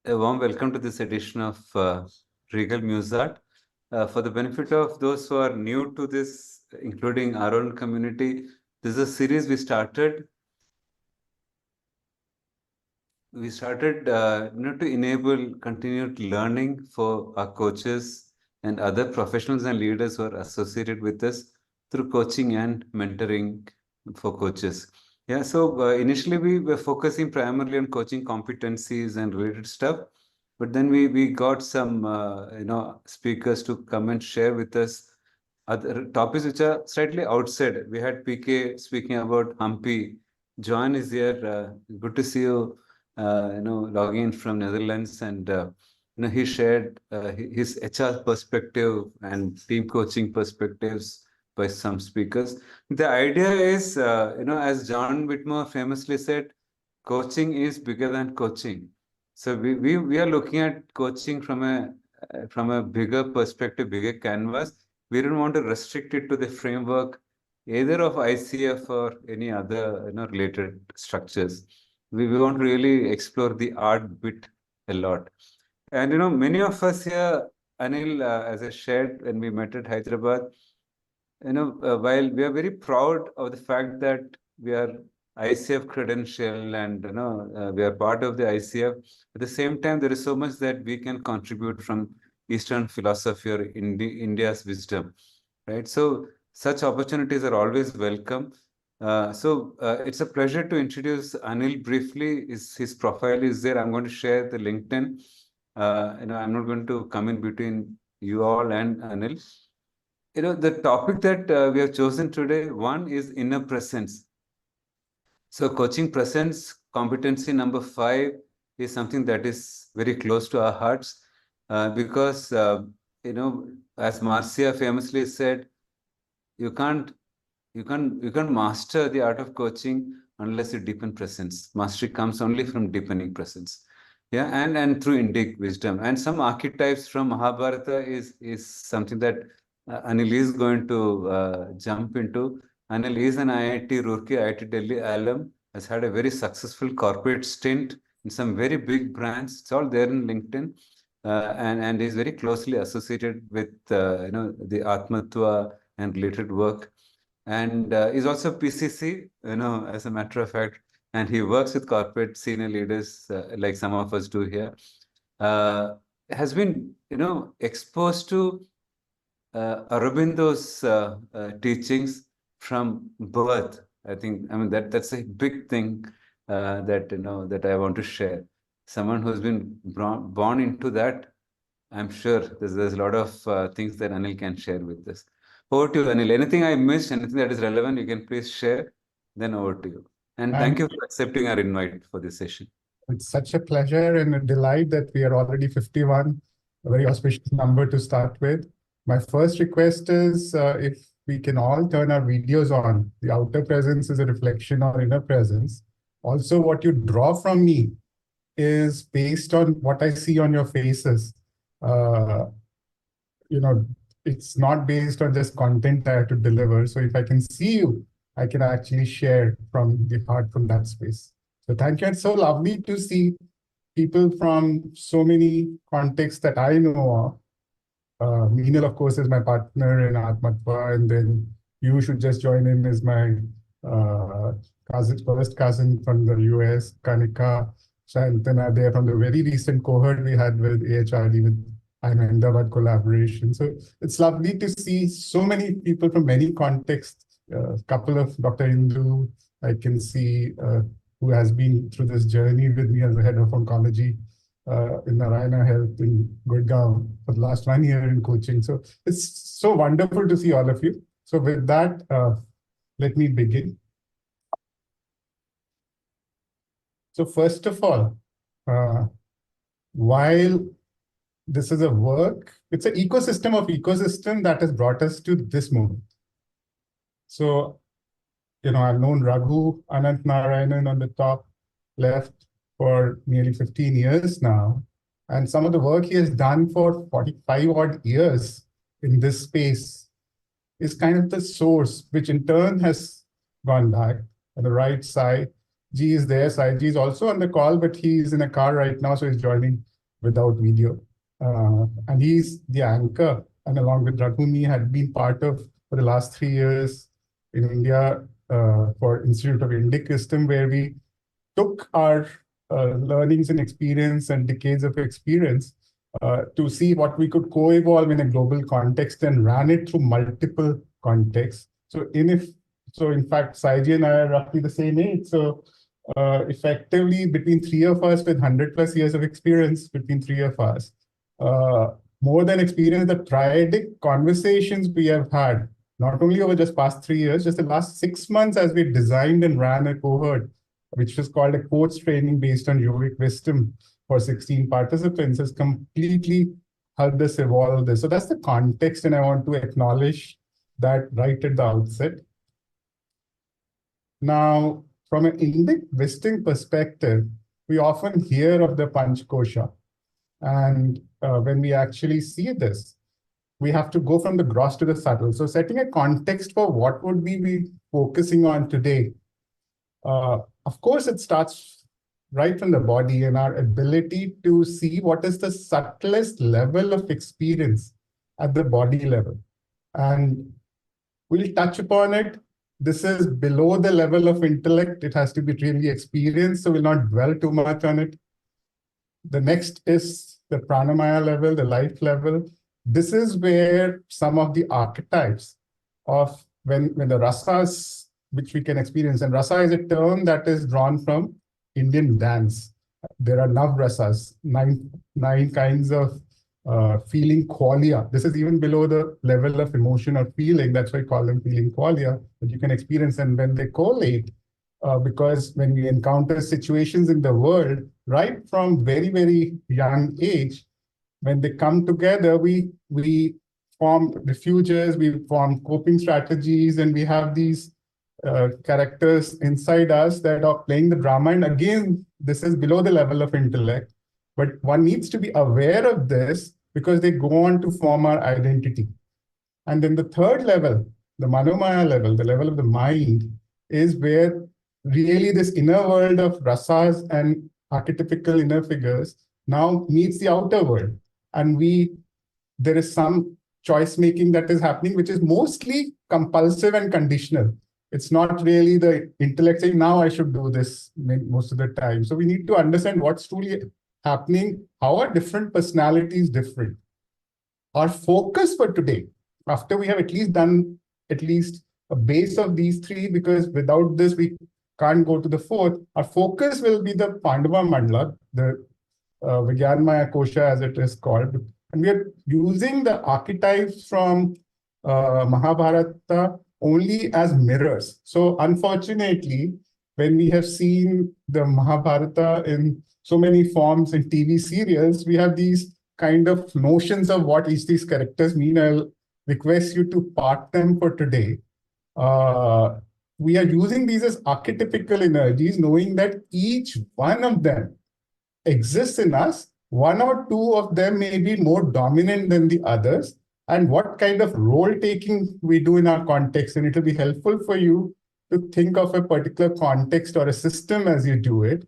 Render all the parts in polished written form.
A warm welcome to this edition of Regal MuseArt. For the benefit of those who are new to this, including our own community, this is a series we started. To enable continued learning for our coaches and other professionals and leaders who are associated with us through coaching and mentoring for coaches. Yeah, so initially we were focusing primarily on coaching competencies and related stuff, but then we got some speakers to come and share with us other topics which are slightly outside. We had PK speaking about Hampi. John is here. Good to see you. Logging in from Netherlands, and he shared his HR perspective and team coaching perspectives by some speakers. The idea is, as John Whitmore famously said, coaching is bigger than coaching. So we are looking at coaching from a bigger perspective, bigger canvas. We don't want to restrict it to the framework either of ICF or any other related structures. We want to really explore the art bit a lot. And many of us here, Anil, as I shared when we met at Hyderabad, while we are very proud of the fact that we are ICF credential and we are part of the ICF, at the same time there is so much that we can contribute from Eastern philosophy or India's wisdom, right? So such opportunities are always welcome. It's a pleasure to introduce Anil briefly. His profile is there. I'm going to share the LinkedIn. I'm not going to come in between you all and Anil. The topic that we have chosen today, one is inner presence. So coaching presence, competency number 5 is something that is very close to our hearts because, as Marcia famously said, you can't master the art of coaching unless you deepen presence. Mastery comes only from deepening presence. Yeah, and through Indic wisdom. And some archetypes from Mahabharata is something that Anil is going to jump into. Anil is an IIT Roorkee, IIT Delhi alum, has had a very successful corporate stint in some very big brands. It's all there in LinkedIn. And is very closely associated with the Atmatva and related work. And is also PCC, as a matter of fact, and he works with corporate senior leaders like some of us do here. Has been, exposed to Aurobindo's teachings from birth. I mean that's a big thing that I want to share. Someone who's been born into that, I'm sure there's a lot of things that Anil can share with us. Over to you, Anil. Anything I missed, anything that is relevant, you can please share. Then over to you. And thank you for accepting our invite for this session. It's such a pleasure and a delight that we are already 51, a very auspicious number to start with. My first request is if we can all turn our videos on. The outer presence is a reflection of inner presence. Also, what you draw from me is based on what I see on your faces. It's not based on just content I have to deliver. So if I can see you, I can actually share from the heart from that space. So thank you. It's so lovely to see people from so many contexts that I know of. Meenal, of course, is my partner in Atmatva, and then you should just join in as my first cousin from the US, Kanika, Shantana, they're from the very recent cohort we had with AHRD with Ahmedabad collaboration. So it's lovely to see so many people from many contexts. A couple of Dr. Indu, I can see, who has been through this journey with me as the head of oncology in Narayana Health in Gurgaon for the last 1 year in coaching. So it's so wonderful to see all of you. So with that, let me begin. So first of all, while this is a work, it's an ecosystem that has brought us to this moment. So, I've known Raghu Anant Narayanan on the top left for nearly 15 years now. And some of the work he has done for 45 odd years in this space is kind of the source, which in turn has gone back. On the right side, G is there. Sai G is also on the call, but he's in a car right now, so he's joining without video. And he's the anchor, and along with Raghuni, had been part of, for the last 3 years in India, for Institute of Indic Wisdom, where we took our learnings and experience and decades of experience to see what we could co-evolve in a global context and ran it through multiple contexts. So in fact, Saiji and I are roughly the same age. So effectively, between 3 of us with 100+ years of experience, between 3 of us, more than experience, the triadic conversations we have had, not only over just past 3 years, just the last 6 months as we designed and ran a cohort, which was called a coach training based on yogic wisdom for 16 participants, has completely helped us evolve this. So that's the context, and I want to acknowledge that right at the outset. Now, from an Indic wisdom perspective, we often hear of the Panchkosha. And when we actually see this, we have to go from the gross to the subtle. So setting a context for what would we be focusing on today. Of course, it starts right from the body and our ability to see what is the subtlest level of experience at the body level. And we'll touch upon it. This is below the level of intellect. It has to be really experienced, so we'll not dwell too much on it. The next is the pranamaya level, the life level. This is where some of the archetypes of when the rasas, which we can experience, and rasa is a term that is drawn from Indian dance. There are nav rasas, nine kinds of feeling qualia. This is even below the level of emotion or feeling. That's why I call them feeling qualia, that you can experience. And when they collate, because when we encounter situations in the world, right from very, very young age, when they come together, we form refuges, we form coping strategies, and we have these characters inside us that are playing the drama. And again, this is below the level of intellect, but one needs to be aware of this because they go on to form our identity. And then the third level, the manomaya level, the level of the mind, is where really this inner world of rasas and archetypical inner figures now meets the outer world. And there is some choice making that is happening, which is mostly compulsive and conditional. It's not really the intellect saying, now I should do this most of the time. So we need to understand what's truly happening, how are different personalities different. Our focus for today, after we have at least done at least a base of these three, because without this, we can't go to the fourth, our focus will be the Pandava Mandala, the Vigyanmaya Kosha as it is called. And we are using the archetypes from Mahabharata only as mirrors. So unfortunately, when we have seen the Mahabharata in so many forms in TV serials, we have these kind of notions of what each these characters mean. I'll request you to part them for today. We are using these as archetypical energies, knowing that each one of them exists in us. One or two of them may be more dominant than the others, and what kind of role taking we do in our context. And it will be helpful for you to think of a particular context or a system as you do it.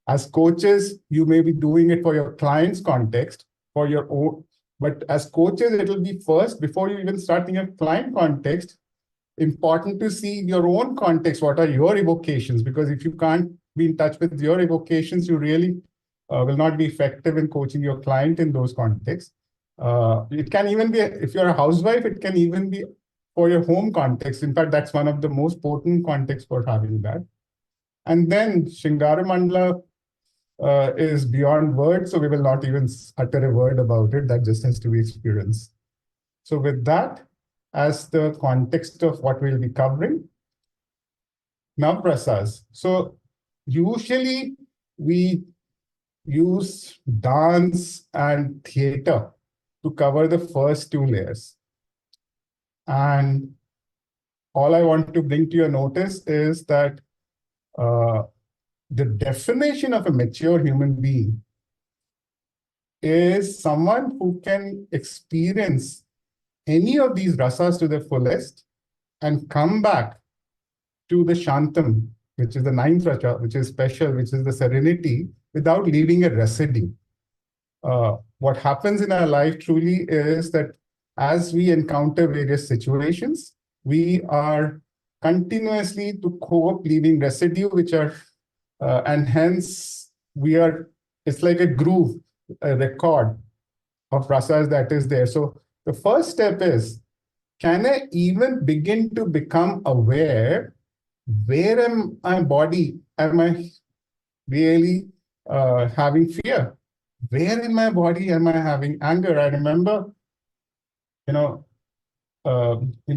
As coaches, you may be doing it for your client's context, for your own. But as coaches, it will be first, before you even start in your client context, important to see your own context. What are your evocations? Because if you can't be in touch with your evocations, you really will not be effective in coaching your client in those contexts. It can even be, if you're a housewife, it can even be for your home context. In fact, that's one of the most potent contexts for having that. And then Shingara Mandala is beyond words, so we will not even utter a word about it. That just has to be experienced. So with that, as the context of what we'll be covering, Navprasas. So usually we use dance and theater to cover the first two layers. And all I want to bring to your notice is that the definition of a mature human being is someone who can experience any of these rasas to the fullest and come back to the Shantam, which is the ninth rasa, which is special, which is the serenity, without leaving a residue. What happens in our life truly is that as we encounter various situations, we are continuously to cope, leaving residue, which are, and hence it's like a groove, a record of rasas that is there. So the first step is, can I even begin to become aware, where am my body? Am I really having fear? Where in my body am I having anger? I remember, in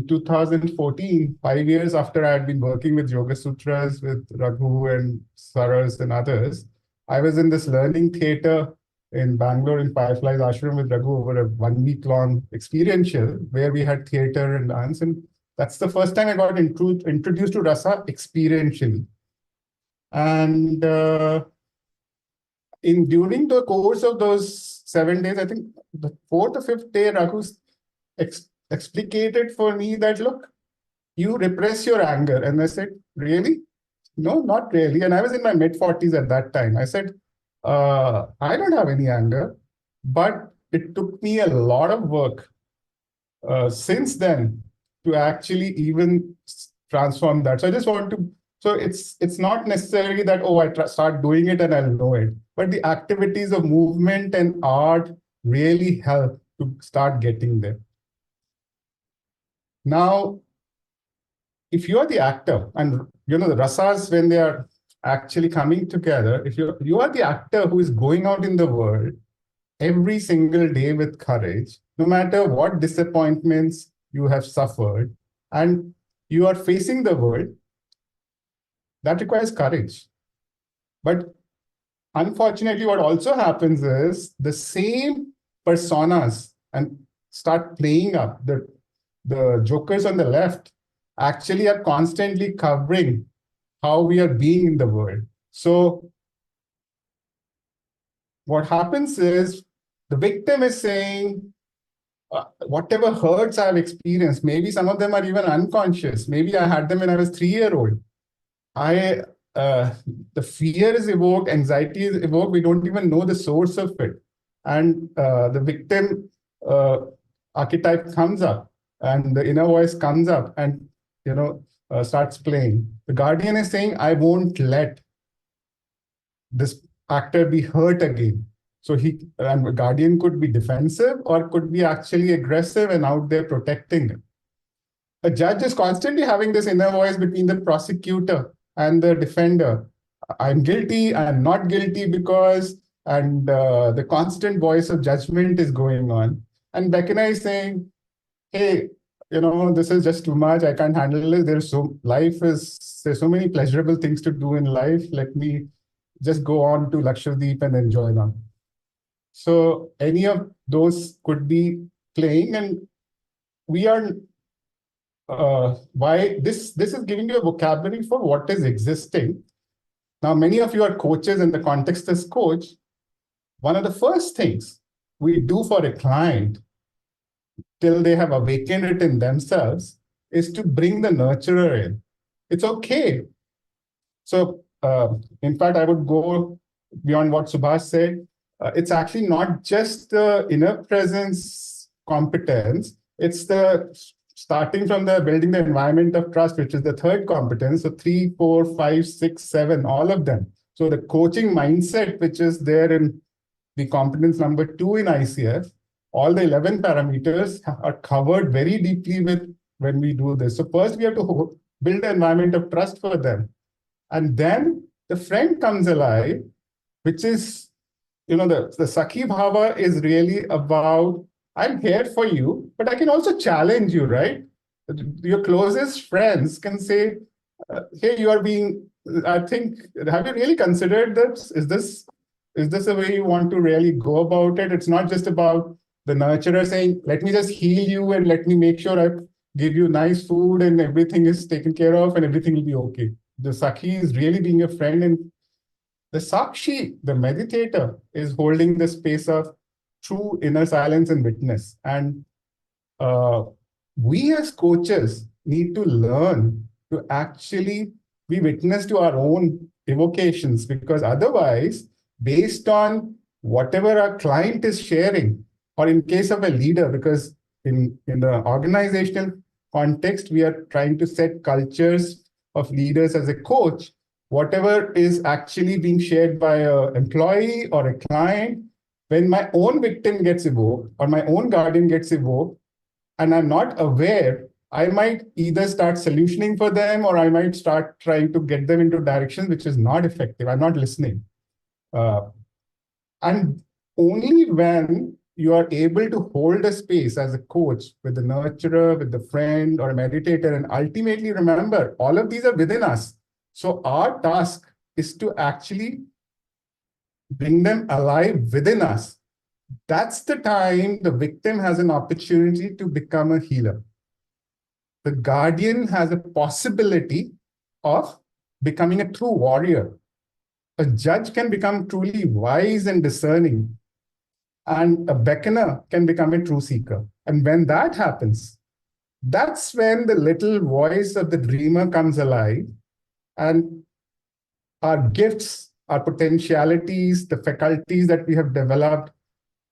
2014, 5 years after I had been working with Yoga Sutras with Raghu and Saras and others, I was in this learning theater in Bangalore in Fireflies Ashram with Raghu over a 1 week-long experiential where we had theater and dance. And that's the first time I got introduced to rasa experientially. And during the course of those 7 days, I think the fourth or fifth day, Raghu explicated for me that, look, you repress your anger. And I said, really? No, not really. And I was in my mid-40s at that time. I said, I don't have any anger, but it took me a lot of work since then to actually even transform that. So I just want to, so it's not necessarily that, oh, I start doing it and I'll know it, but the activities of movement and art really help to start getting there. Now, if you're the actor, and the rasas, when they are actually coming together, if you are the actor who is going out in the world every single day with courage, no matter what disappointments you have suffered, and you are facing the world, that requires courage. But unfortunately, what also happens is the same personas and start playing up. The jokers on the left actually are constantly covering how we are being in the world. So what happens is the victim is saying, whatever hurts I've experienced, maybe some of them are even unconscious. Maybe I had them when I was 3-year-old. The fear is evoked, anxiety is evoked. We don't even know the source of it. And the victim archetype comes up, and the inner voice comes up and starts playing. The guardian is saying, I won't let this actor be hurt again. So and the guardian could be defensive or could be actually aggressive and out there protecting him. A judge is constantly having this inner voice between the prosecutor and the defender. I'm guilty, I'm not guilty because, and the constant voice of judgment is going on. And Beckina is saying, hey, this is just too much. I can't handle it. There's so many pleasurable things to do in life. Let me just go on to Lakshadweep and enjoy them. So any of those could be playing, and we are, why this is giving you a vocabulary for what is existing. Now, many of you are coaches, and the context is coach. One of the first things we do for a client till they have awakened it in themselves is to bring the nurturer in. It's okay. So in fact, I would go beyond what Subhash said. It's actually not just the inner presence competence. It's the starting from the building the environment of trust, which is the third competence. So 3, 4, 5, 6, 7, all of them. So the coaching mindset, which is there in the competence number 2 in ICF, all the 11 parameters are covered very deeply when we do this. So first we have to build an environment of trust for them. And then the friend comes alive, which is, the Sakhi Bhava is really about, I'm here for you, but I can also challenge you, right? Your closest friends can say, hey, you are being, I think, have you really considered this? Is this the way you want to really go about it? It's not just about the nurturer saying, let me just heal you and let me make sure I give you nice food and everything is taken care of and everything will be okay. The Sakhi is really being a friend, and the Sakshi, the meditator, is holding the space of true inner silence and witness. And we as coaches need to learn to actually be witness to our own evocations, because otherwise, based on whatever our client is sharing, or in case of a leader, because in the organizational context, we are trying to set cultures of leaders as a coach, whatever is actually being shared by an employee or a client, when my own victim gets evoked or my own guardian gets evoked, and I'm not aware, I might either start solutioning for them or I might start trying to get them into directions which is not effective. I'm not listening. And only when you are able to hold a space as a coach with the nurturer, with the friend or a meditator, and ultimately remember, all of these are within us. So our task is to actually bring them alive within us. That's the time the victim has an opportunity to become a healer. The guardian has a possibility of becoming a true warrior. A judge can become truly wise and discerning, and a beckoner can become a true seeker. And when that happens, that's when the little voice of the dreamer comes alive, and our gifts, our potentialities, the faculties that we have developed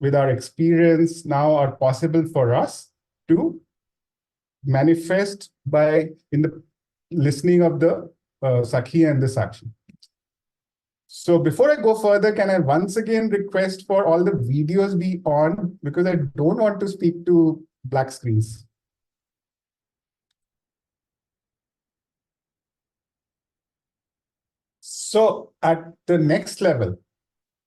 with our experience now are possible for us to manifest by in the listening of the Sakhi and the Sakshi. So before I go further, can I once again request for all the videos be on, because I don't want to speak to black screens. So at the next level,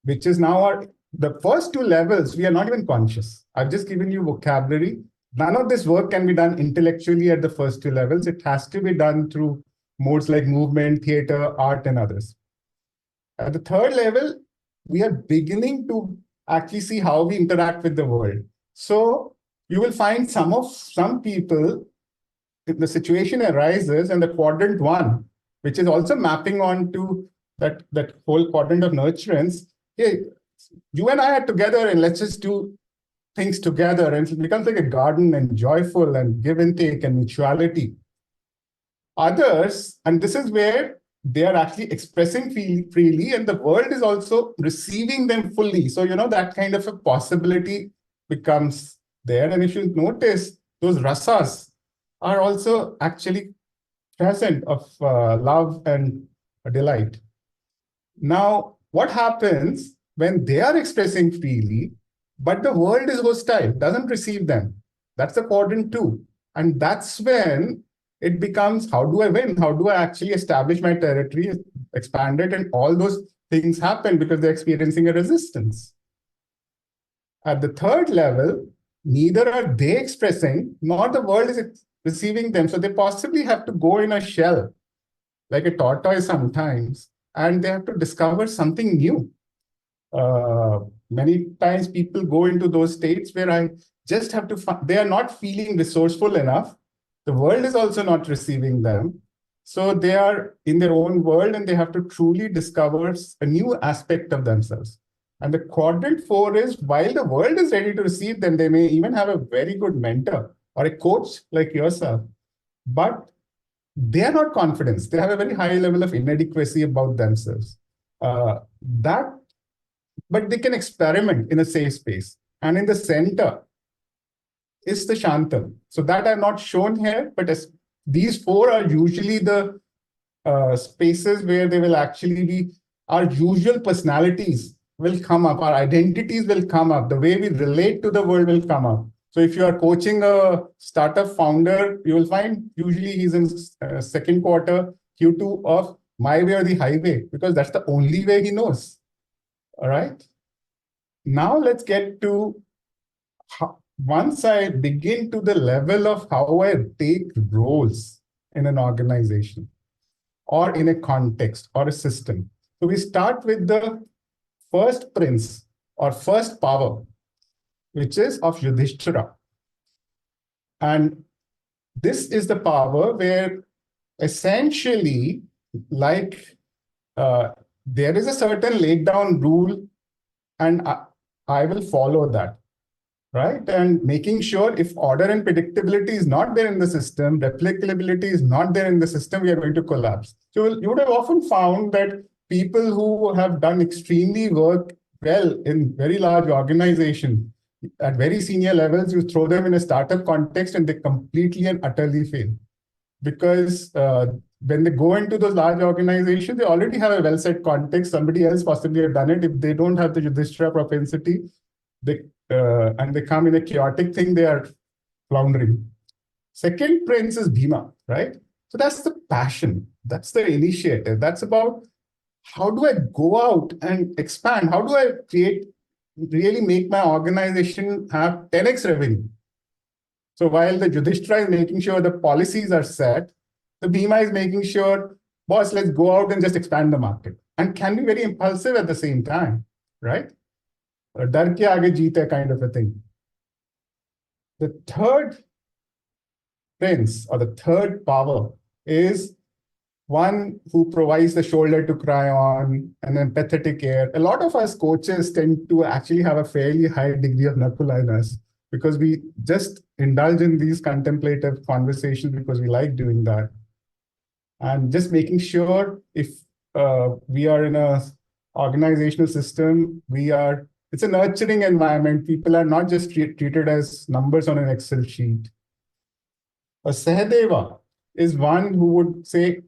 which is now the first two levels, we are not even conscious. I've just given you vocabulary. None of this work can be done intellectually at the first two levels. It has to be done through modes like movement, theater, art, and others. At the third level, we are beginning to actually see how we interact with the world. So you will find some people, if the situation arises and the quadrant 1, which is also mapping onto that whole quadrant of nurturance, hey, you and I are together and let's just do things together, and it becomes like a garden and joyful and give and take and mutuality. Others, and this is where they are actually expressing freely, and the world is also receiving them fully. So, that kind of a possibility becomes there. And if you notice, those rasas are also actually present of love and delight. Now, what happens when they are expressing freely, but the world is hostile, doesn't receive them? That's the quadrant 2. And that's when it becomes, how do I win? How do I actually establish my territory, expand it? And all those things happen because they're experiencing a resistance. At the third level, neither are they expressing, nor the world is receiving them. So they possibly have to go in a shell, like a tortoise sometimes, and they have to discover something new. Many times people go into those states where I just have to, they are not feeling resourceful enough. The world is also not receiving them. So they are in their own world and they have to truly discover a new aspect of themselves. And the quadrant 4 is, while the world is ready to receive them, they may even have a very good mentor or a coach like yourself, but they are not confident. They have a very high level of inadequacy about themselves. But they can experiment in a safe space. And in the center is the Shantam. So that I've not shown here, but these 4 are usually the spaces where they will actually be, our usual personalities will come up, our identities will come up, the way we relate to the world will come up. So if you are coaching a startup founder, you will find usually he's in second quarter, Q2 of my way or the highway, because that's the only way he knows. All right. Now let's get to once I begin to the level of how I take roles in an organization or in a context or a system. So we start with the first prince or first power, which is of Yudhishthira. And this is the power where essentially, like there is a certain laid down rule and I will follow that, right? And making sure if order and predictability is not there in the system, replicability is not there in the system, we are going to collapse. So you would have often found that people who have done extremely well in very large organizations at very senior levels, you throw them in a startup context and they completely and utterly fail. Because when they go into those large organizations, they already have a well-set context. Somebody else possibly have done it. If they don't have the Yudhishthira propensity, and they come in a chaotic thing, they are floundering. Second prince is Bhima, right? So that's the passion. That's the initiative. That's about how do I go out and expand? How do I really make my organization have 10x revenue? So while the Yudhishthira is making sure the policies are set, the Bhima is making sure, boss, let's go out and just expand the market. And can be very impulsive at the same time, right? Dar ke aage jeete kind of a thing. The third prince or the third power is one who provides the shoulder to cry on, an empathetic ear. A lot of us coaches tend to actually have a fairly high degree of nakula in us because we just indulge in these contemplative conversations because we like doing that. And just making sure if we are in a organizational system, it's a nurturing environment. People are not just treated as numbers on an Excel sheet. A Sahadeva is one who would say,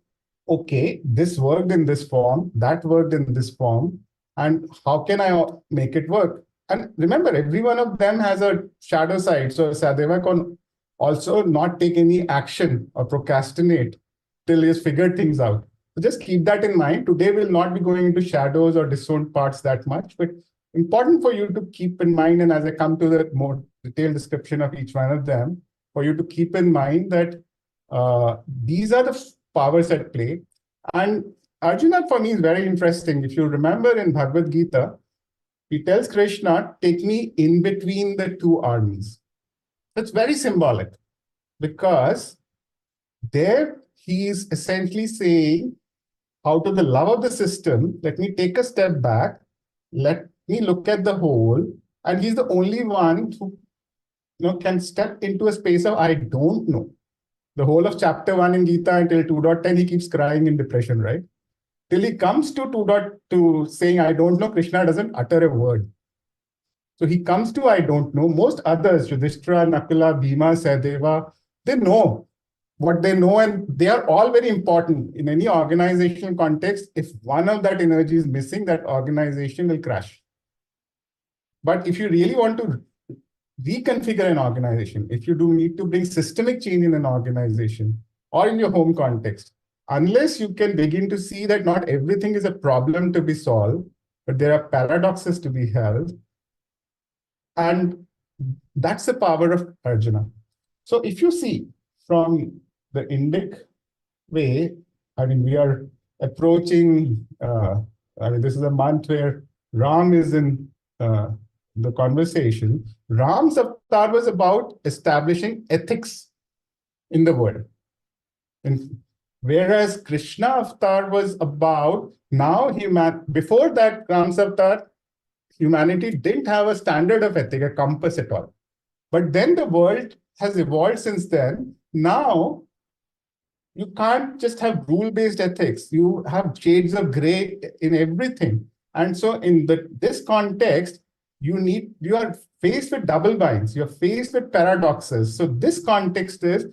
okay, this worked in this form, that worked in this form, and how can I make it work? And remember, every one of them has a shadow side. So Sahadeva can also not take any action or procrastinate till he has figured things out. So just keep that in mind. Today we'll not be going into shadows or disowned parts that much, but important for you to keep in mind. And as I come to the more detailed description of each one of them, for you to keep in mind that these are the powers at play. And Arjuna for me is very interesting. If you remember in Bhagavad Gita, he tells Krishna, take me in between the two armies. That's very symbolic because there he is essentially saying, out of the love of the system, let me take a step back, let me look at the whole, and he's the only one who can step into a space of I don't know. The whole of chapter 1 in Gita until 2.10, he keeps crying in depression, right? Till he comes to 2.2 saying I don't know, Krishna doesn't utter a word. So he comes to I don't know. Most others, Yudhishthira, Nakula, Bhima, Sahadeva, they know what they know, and they are all very important. In any organizational context, if one of that energy is missing, that organization will crash. But if you really want to reconfigure an organization, if you do need to bring systemic change in an organization or in your home context, unless you can begin to see that not everything is a problem to be solved, but there are paradoxes to be held, and that's the power of Arjuna. So if you see from the Indic way, I mean, we are approaching, this is a month where Ram is in the conversation. Ram's avatar was about establishing ethics in the world. And whereas Krishna avatar was about now before that Ram's avatar, humanity didn't have a standard of ethic, a compass at all. But then the world has evolved since then. Now, you can't just have rule-based ethics. You have shades of gray in everything. And so in this context, you are faced with double binds. You're faced with paradoxes. So this context is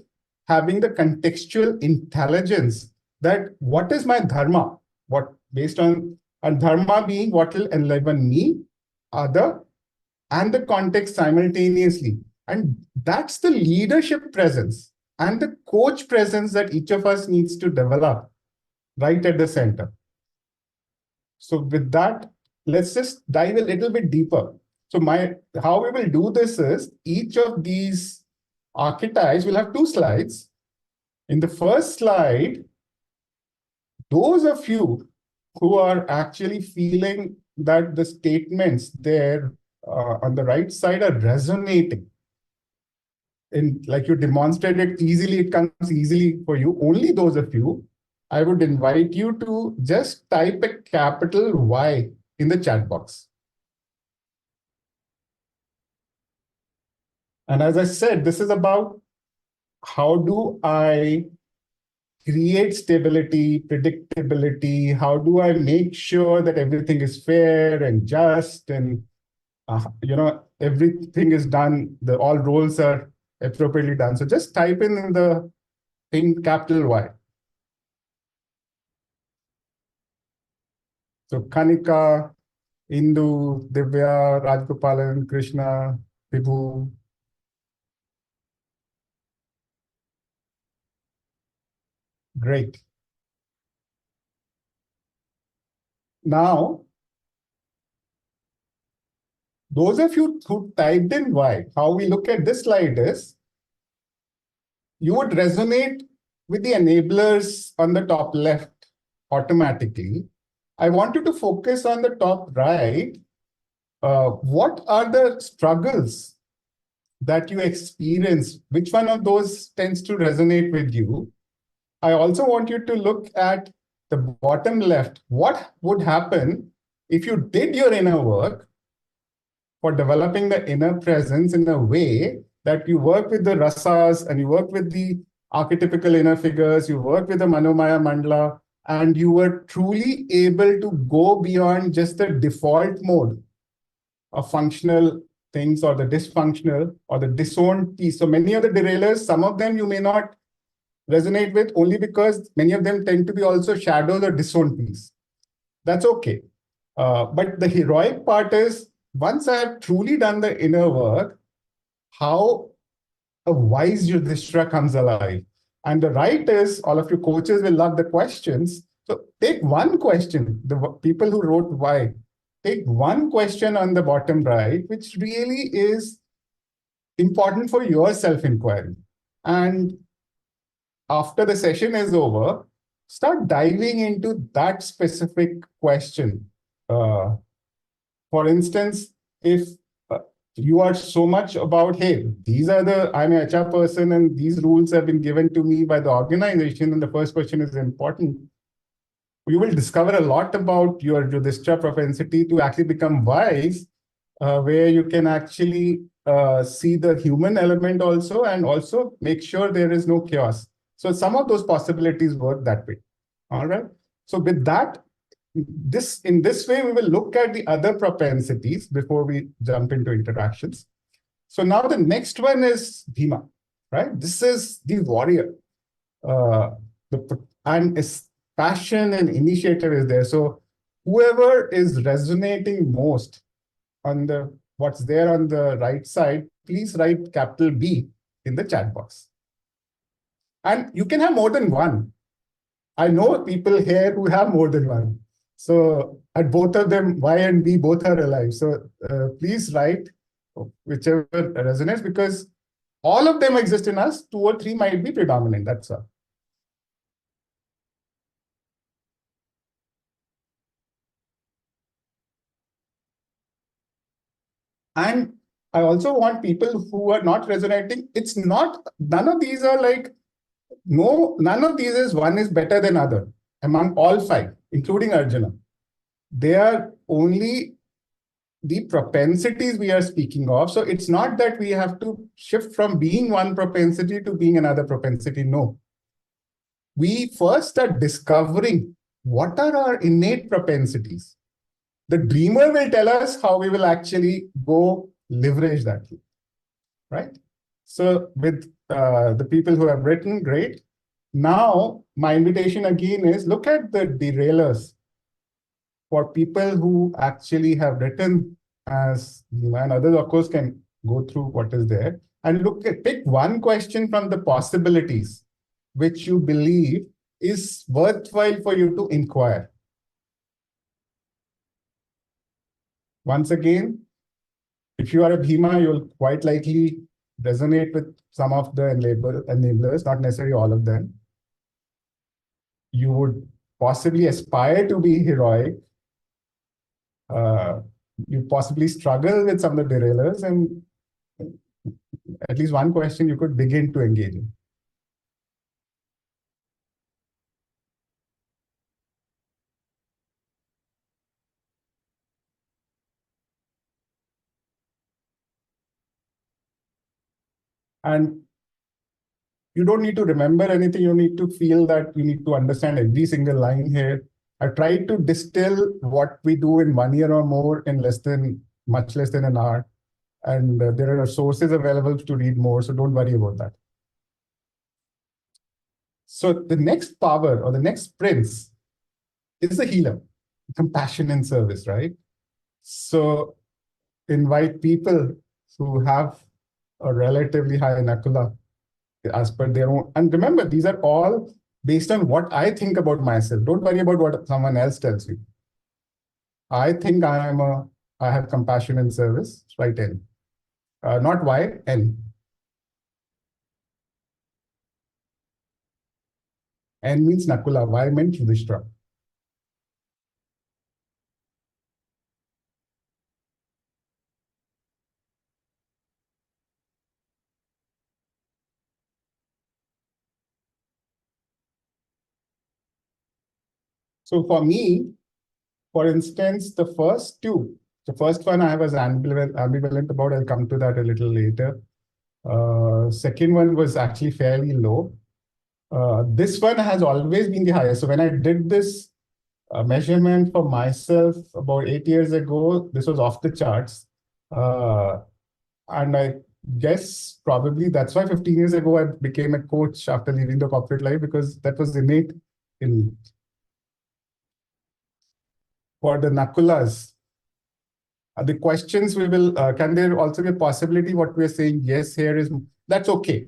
having the contextual intelligence that what is my dharma? Based on dharma being what will enliven me, other, and the context simultaneously. And that's the leadership presence and the coach presence that each of us needs to develop right at the center. So with that, let's just dive a little bit deeper. So how we will do this is each of these archetypes will have 2 slides. In the first slide, those of you who are actually feeling that the statements there on the right side are resonating, like you demonstrated easily, it comes easily for you. Only those of you, I would invite you to just type a capital Y in the chat box. And as I said, this is about how do I create stability, predictability? How do I make sure that everything is fair and just, and everything is done, all roles are appropriately done? So just type in the thing capital Y. So Kanika, Indu, Divya, Rajgopalan, Krishna, Vibhu. Great. Now, those of you who typed in Y, how we look at this slide is, you would resonate with the enablers on the top left automatically. I want you to focus on the top right. What are the struggles that you experience? Which one of those tends to resonate with you? I also want you to look at the bottom left. What would happen if you did your inner work for developing the inner presence in a way that you work with the rasas and you work with the archetypical inner figures, you work with the Manomaya Mandala, and you were truly able to go beyond just the default mode of functional things, or the dysfunctional or the disowned piece. So many of the derailers, some of them you may not resonate with, only because many of them tend to be also shadows or disowned piece. That's okay. But the heroic part is, once I have truly done the inner work, how a wise Yudhishthira comes alive. And the right is, all of you coaches will love the questions. So take one question, the people who wrote why, take one question on the bottom right, which really is important for your self-inquiry. And after the session is over, start diving into that specific question. For instance, if you are so much about, hey, I'm an HR person and these rules have been given to me by the organization, and the first question is important, you will discover a lot about your Yudhishthira propensity to actually become wise, where you can actually see the human element also, and also make sure there is no chaos. So some of those possibilities work that way. All right. So with that, in this way, we will look at the other propensities before we jump into interactions. So now the next one is Bhima, right? This is the warrior. And his passion and initiative is there. So whoever is resonating most on what's there on the right side, please write capital B in the chat box. And you can have more than one. I know people here who have more than one. So at both of them, Y and B both are alive. So please write whichever resonates, because all of them exist in us. 2 or 3 might be predominant. That's all. And I also want people who are not resonating. It's not, none of these are like, no, none of these is one is better than other among all 5, including Arjuna. They are only the propensities we are speaking of. So it's not that we have to shift from being one propensity to being another propensity. No. We first are discovering what are our innate propensities. The dreamer will tell us how we will actually go leverage that, right? So with the people who have written, great. Now, my invitation again is, look at the derailers for people who actually have written as, and others, of course, can go through what is there and pick one question from the possibilities which you believe is worthwhile for you to inquire. Once again, if you are a Bhima, you'll quite likely resonate with some of the enablers, not necessarily all of them. You would possibly aspire to be heroic. You possibly struggle with some of the derailers, and at least one question you could begin to engage in. And You don't need to remember anything. You don't need to feel that you need to understand every single line here. I tried to distill what we do in 1 year or more in much less than an hour. And there are sources available to read more, so don't worry about that. So the next power or the next prince is the healer, compassion and service, right? So invite people who have a relatively high nakula as per their own. And remember, these are all based on what I think about myself. Don't worry about what someone else tells you. I think I have compassion and service, right? N. Not Y, N. N means nakula, Y meant Yudhishthira. So for me, for instance, the first one I was ambivalent about, I'll come to that a little later. Second one was actually fairly low. This one has always been the highest. So when I did this measurement for myself about 8 years ago, this was off the charts. And I guess probably that's why 15 years ago I became a coach after leaving the corporate life, because that was innate in me. For the nakulas, the questions we will, can there also be a possibility what we're saying yes here is, that's okay.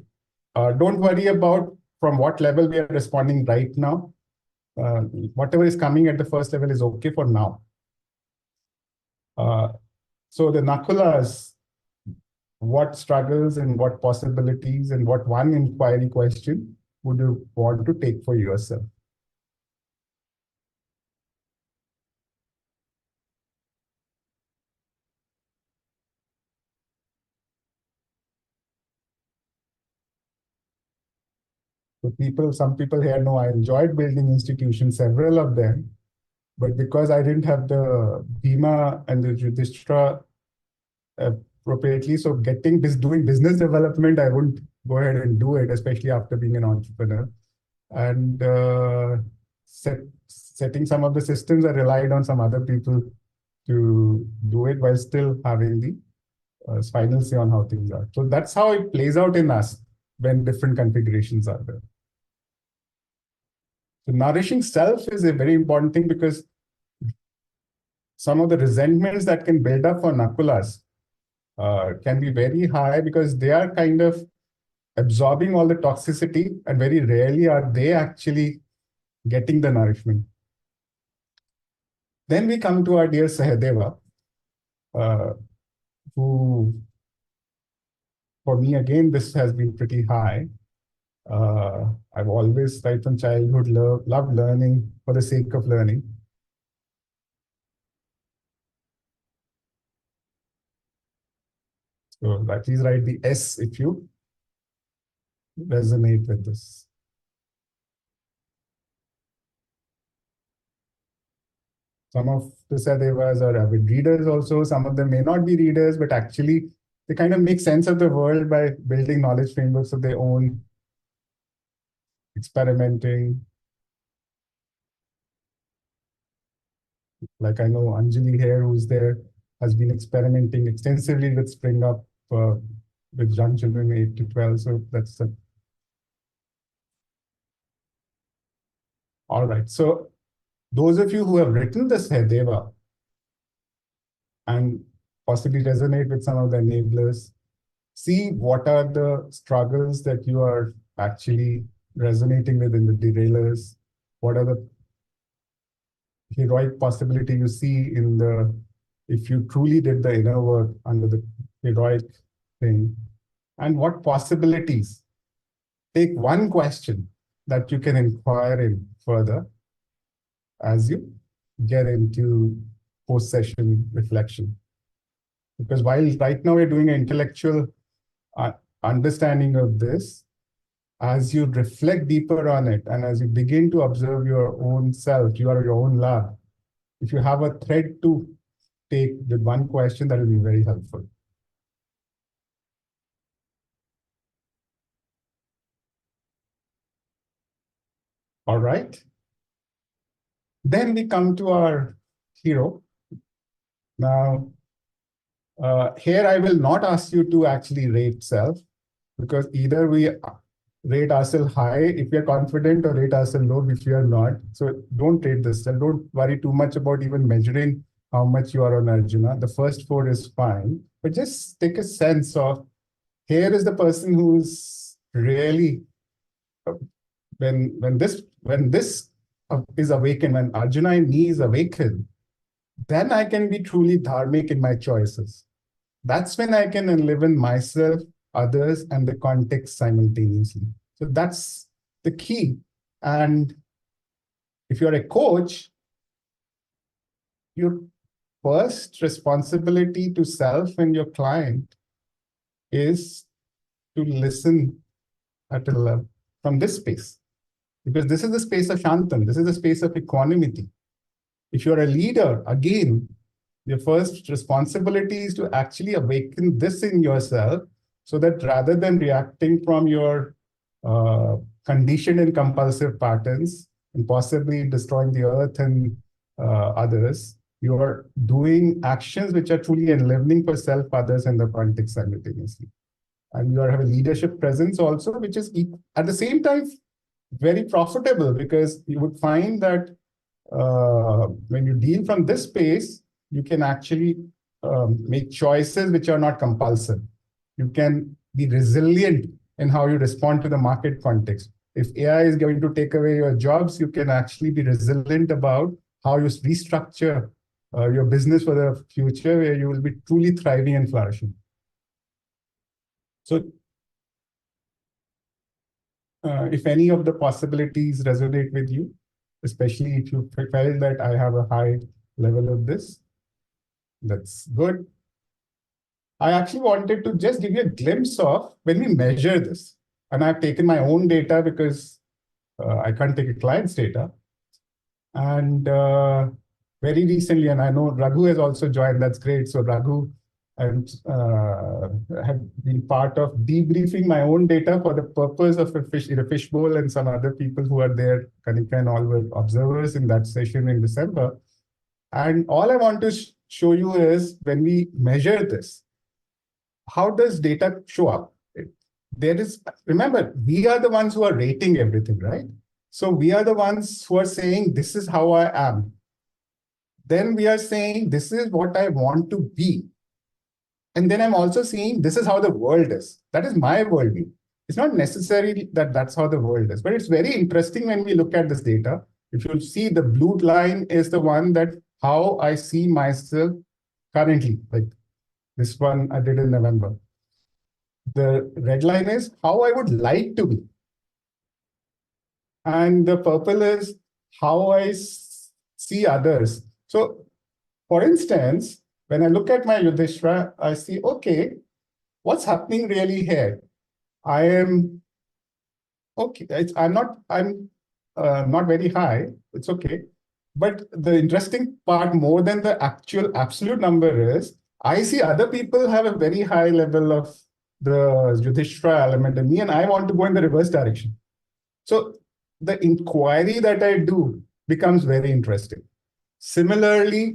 Don't worry about from what level we are responding right now. Whatever is coming at the first level is okay for now. So the nakulas, what struggles and what possibilities and what one inquiry question would you want to take for yourself? So some people here know I enjoyed building institutions, several of them, but because I didn't have the Bhima and the Yudhishthira appropriately, so doing business development, I wouldn't go ahead and do it, especially after being an entrepreneur. And setting some of the systems, I relied on some other people to do it while still having the final say on how things are. So that's how it plays out in us when different configurations are there. So nourishing self is a very important thing, because some of the resentments that can build up for nakulas can be very high, because they are kind of absorbing all the toxicity, and very rarely are they actually getting the nourishment. Then we come to our dear Sahadeva, who, for me, again, this has been pretty high. I've always, right from childhood, loved learning for the sake of learning. So please write the S if you resonate with this. Some of the Sadevas are avid readers also. Some of them may not be readers, but actually they kind of make sense of the world by building knowledge frameworks of their own, experimenting. Like I know Anjali here, who's there, has been experimenting extensively with Spring Up with young children 8 to 12. So that's the. All right. So those of you who have written the Sahadeva and possibly resonate with some of the enablers, see what are the struggles that you are actually resonating with in the derailers. What are the heroic possibility you see in if you truly did the inner work under the heroic thing, and what possibilities. Take one question that you can inquire in further as you get into post-session reflection. Because while right now we're doing an intellectual understanding of this, as you reflect deeper on it and as you begin to observe your own self, you are your own lab. If you have a thread to take with one question, that will be very helpful. All right. Then we come to our hero. Now, here I will not ask you to actually rate self, because either we rate ourselves high if we are confident, or rate ourselves low if we are not. So don't rate this self. Don't worry too much about even measuring how much you are on Arjuna. The first four is fine, but just take a sense of, here is the person who's really, when this is awakened, when Arjuna in me is awakened, then I can be truly dharmic in my choices. That's when I can live in myself, others, and the context simultaneously. So that's the key. And if you're a coach, your first responsibility to self and your client is to listen at a level from this space. Because this is the space of Shantam. This is the space of equanimity. If you're a leader, again, your first responsibility is to actually awaken this in yourself, so that rather than reacting from your conditioned and compulsive patterns and possibly destroying the earth and others, you are doing actions which are truly enlivening for self, others, and the context simultaneously. And you have a leadership presence also, which is at the same time very profitable, because you would find that when you deal from this space, you can actually make choices which are not compulsive. You can be resilient in how you respond to the market context. If AI is going to take away your jobs, you can actually be resilient about how you restructure your business for the future, where you will be truly thriving and flourishing. So if any of the possibilities resonate with you, especially if you felt that I have a high level of this, that's good. I actually wanted to just give you a glimpse of when we measure this. And I've taken my own data because I can't take a client's data. And very recently, and I know Raghu has also joined, that's great. So Raghu and have been part of debriefing my own data for the purpose of a fishbowl, and some other people who are there, Kanika and all, were observers in that session in December. And all I want to show you is, when we measure this, how does data show up? There is, remember, we are the ones who are rating everything, right? So we are the ones who are saying, this is how I am. Then we are saying, this is what I want to be. And then I'm also saying, this is how the world is. That is my worldview. It's not necessarily that that's how the world is, but it's very interesting when we look at this data. If you see, the blue line is the one that how I see myself currently, like this one I did in November. The red line is how I would like to be. And the purple is how I see others. So, for instance, when I look at my Yudhishthira, I see, okay, what's happening really here? I am, okay, I'm not very high, it's okay. But the interesting part, more than the actual absolute number, is I see other people have a very high level of the Yudhishthira element in me, and I want to go in the reverse direction. So the inquiry that I do becomes very interesting. Similarly,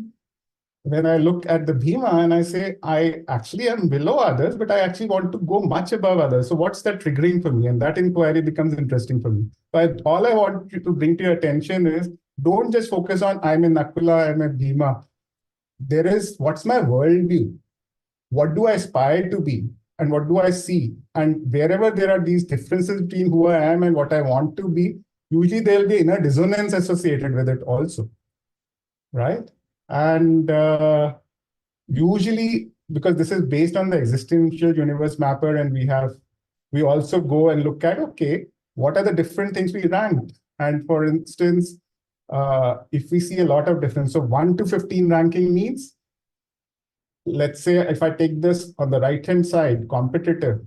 when I look at the Bhima and I say, I actually am below others, but I actually want to go much above others. So what's that triggering for me? And that inquiry becomes interesting for me. But all I want you to bring to your attention is, don't just focus on, I'm in Nakula, I'm a Bhima. There is, what's my worldview? What do I aspire to be? And what do I see? And wherever there are these differences between who I am and what I want to be, usually there will be inner dissonance associated with it also, right? And usually, because this is based on the existential universe mapper, and we also go and look at, okay, what are the different things we ranked? And for instance, if we see a lot of difference, so 1 to 15 ranking means, let's say if I take this on the right-hand side, competitive,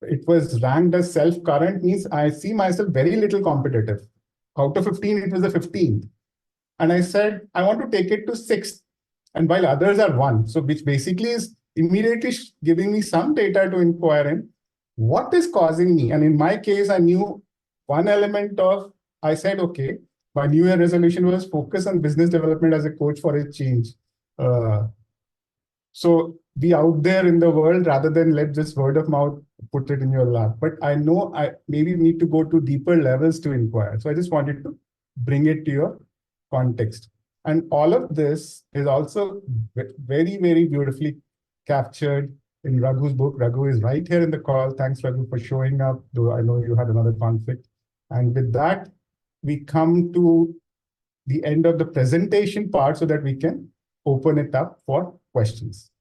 it was ranked as self-current, means I see myself very little competitive. Out of 15, it was the 15th. And I said, I want to take it to 6th. And while others are 1. So which basically is immediately giving me some data to inquire in what is causing me. And in my case, I knew one element of I said, okay, my New Year resolution was focus on business development as a coach for a change. So be out there in the world rather than let just word of mouth put it in your lap. But I know I maybe need to go to deeper levels to inquire. So I just wanted to bring it to your context. And all of this is also very, very beautifully captured in Raghu's book. Raghu is right here in the call. Thanks, Raghu, for showing up, though I know you had another conflict. And with that, we come to the end of the presentation part so that we can open it up for questions.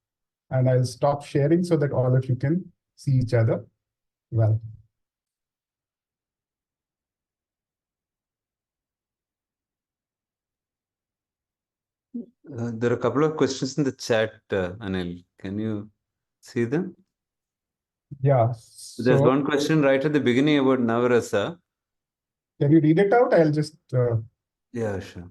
And I'll stop sharing so that all of you can see each other well. There are a couple of questions in the chat, Anil. Can you see them? Yeah. There's one question right at the beginning about Navarasa. Can you read it out? I'll just... Yeah, sure.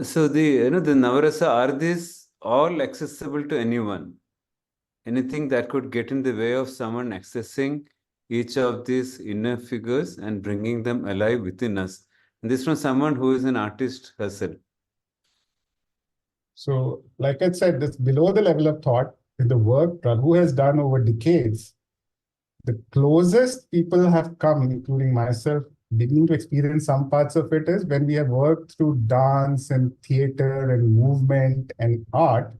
So the Navarasa, are these all accessible to anyone? Anything that could get in the way of someone accessing each of these inner figures and bringing them alive within us? And this from someone who is an artist herself. So, like I said, this below the level of thought in the work Raghu has done over decades, the closest people have come, including myself, beginning to experience some parts of it is when we have worked through dance and theater and movement and art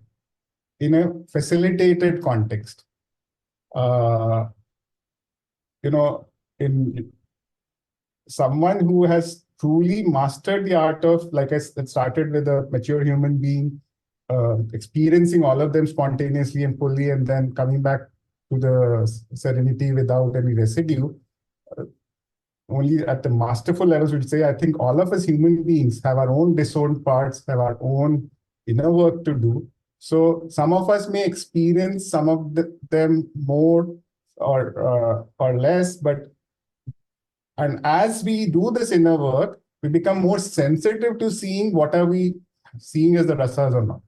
in a facilitated context. In someone who has truly mastered the art of, like I said, started with a mature human being, experiencing all of them spontaneously and fully, and then coming back to the serenity without any residue. Only at the masterful levels would say, I think all of us human beings have our own disowned parts, have our own inner work to do. So some of us may experience some of them more or less, and as we do this inner work, we become more sensitive to seeing what are we seeing as the rasas or not.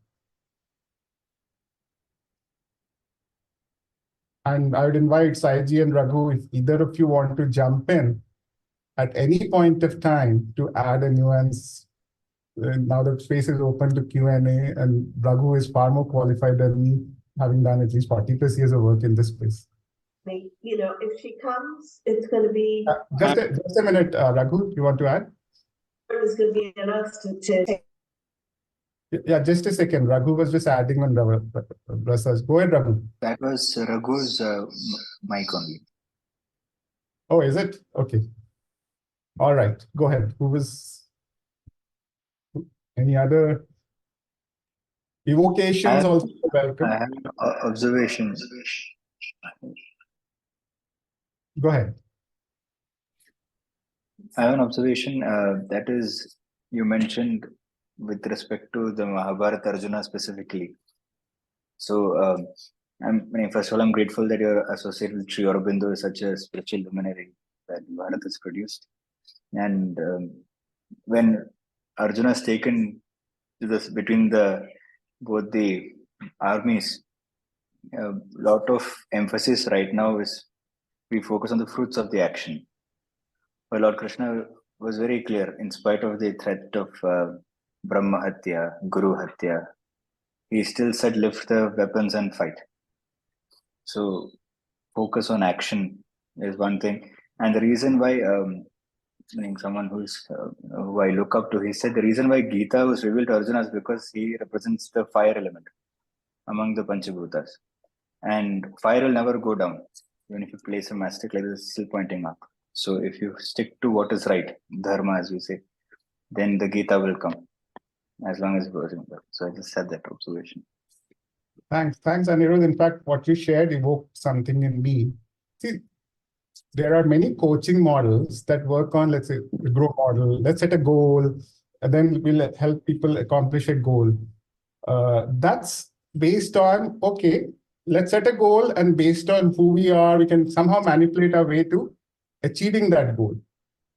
And I would invite Saiji and Raghu, if either of you want to jump in at any point of time to add a nuance. Now the space is open to Q&A, and Raghu is far more qualified than me, having done at least 40 plus years of work in this space. If she comes, it's going to be... Just a minute, Raghu, you want to add? It's going to be enough to... Yeah, just a second. Raghu was just adding on rasas. Go ahead, Raghu. That was Raghu's mic only. Oh, is it? Okay. All right, go ahead. Who was... Any other evocations also welcome? I have observations. Go ahead. I have an observation that is, you mentioned with respect to the Mahabharata Arjuna specifically. So, first of all, I'm grateful that you're associated with Sri Aurobindo as such a spiritual luminary that Bharat has produced. And when Arjuna is taken to this between both the armies, a lot of emphasis right now is we focus on the fruits of the action. But Lord Krishna was very clear, in spite of the threat of Brahma Hatya, Guru Hatya, he still said lift the weapons and fight. So focus on action is one thing. And the reason why, someone who I look up to, he said the reason why Gita was revealed to Arjuna is because he represents the fire element among the Panchabhutas. And fire will never go down. Even if you place a mastic like this, it's still pointing up. So if you stick to what is right, dharma as we say, then the Gita will come, as long as it goes in there. So I just had that observation. Thanks, Anirudh. In fact, what you shared evoked something in me. See, there are many coaching models that work on, let's say, the grow model. Let's set a goal, and then we'll help people accomplish a goal. That's based on, okay, let's set a goal, and based on who we are, we can somehow manipulate our way to achieving that goal.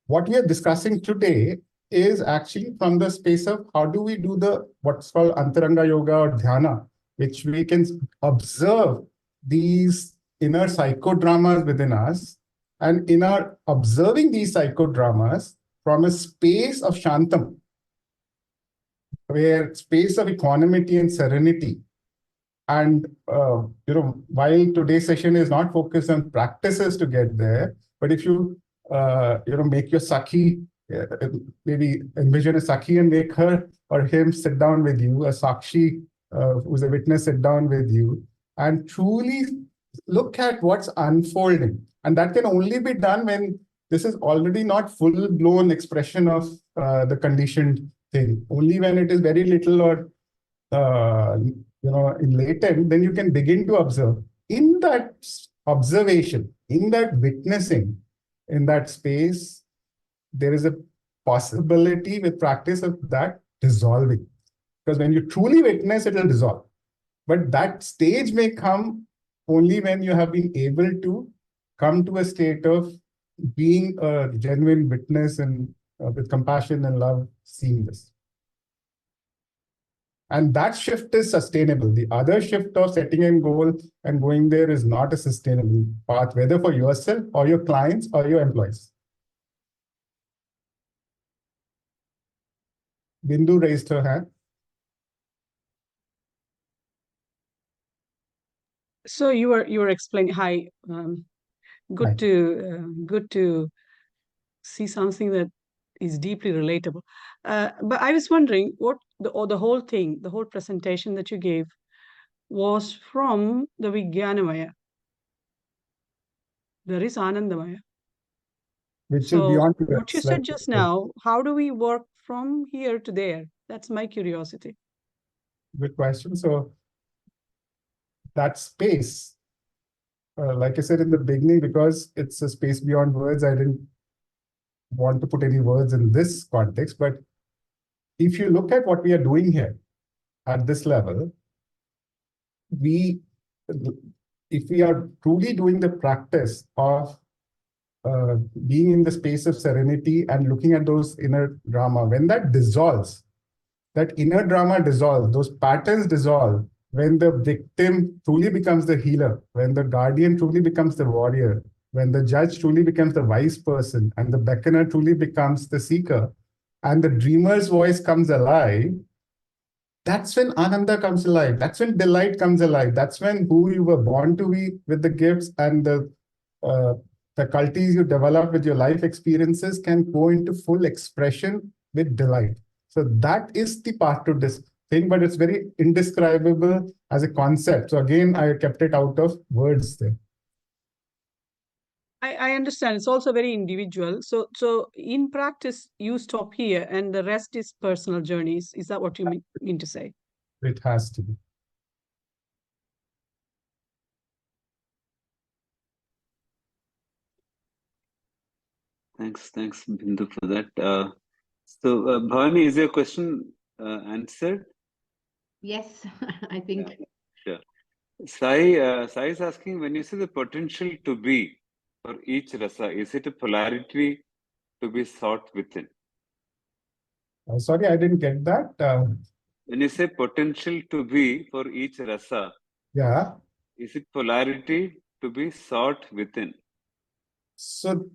What we are discussing today is actually from the space of how do we do what's called Antaranga Yoga or Dhyana, which we can observe these inner psychodramas within us, and in our observing these psychodramas from a space of Shantam, where space of equanimity and serenity. And while today's session is not focused on practices to get there, but if you make your Sakhi, maybe envision a Sakhi and make her or him sit down with you, a Sakshi who's a witness sit down with you, and truly look at what's unfolding. And that can only be done when this is already not full-blown expression of the conditioned thing. Only when it is very little or in latent, then you can begin to observe. In that observation, in that witnessing, in that space, there is a possibility with practice of that dissolving. Because when you truly witness, it will dissolve. But that stage may come only when you have been able to come to a state of being a genuine witness and with compassion and love, seeing this. And that shift is sustainable. The other shift of setting a goal and going there is not a sustainable path, whether for yourself or your clients or your employees. Bindu raised her hand. So you were explaining. Hi, good Hi. good to see something that is deeply relatable. But I was wondering what the whole thing, the whole presentation that you gave, was from the Vijnanamaya. There is Anandamaya. Which So is beyond what you said just now, how do we work from here to there? That's my curiosity. Good question. So that space, like I said in the beginning, because it's a space beyond words, I didn't want to put any words in this context. But if you look at what we are doing here at this level, if we are truly doing the practice of being in the space of serenity and looking at those inner drama, when that dissolves, that inner drama dissolves, those patterns dissolve, when the victim truly becomes the healer, when the guardian truly becomes the warrior, when the judge truly becomes the wise person, and the beckoner truly becomes the seeker, and the dreamer's voice comes alive, that's when Ananda comes alive. That's when delight comes alive. That's when who you were born to be with the gifts and the faculties you develop with your life experiences can go into full expression with delight. So that is the path to this thing, but it's very indescribable as a concept. So again, I kept it out of words there. I understand. It's also very individual. So in practice, you stop here and the rest is personal journeys. Is that what you mean to say? It has to be. Thanks, Bindu, for that. So, Bhavani, is your question answered? Yes, I think. Yeah, sure. Sai is asking, when you say the potential to be for each rasa, is it a polarity to be sought within? Sorry, I didn't get that. When you say potential to be for each rasa, Yeah. is it polarity to be sought within? So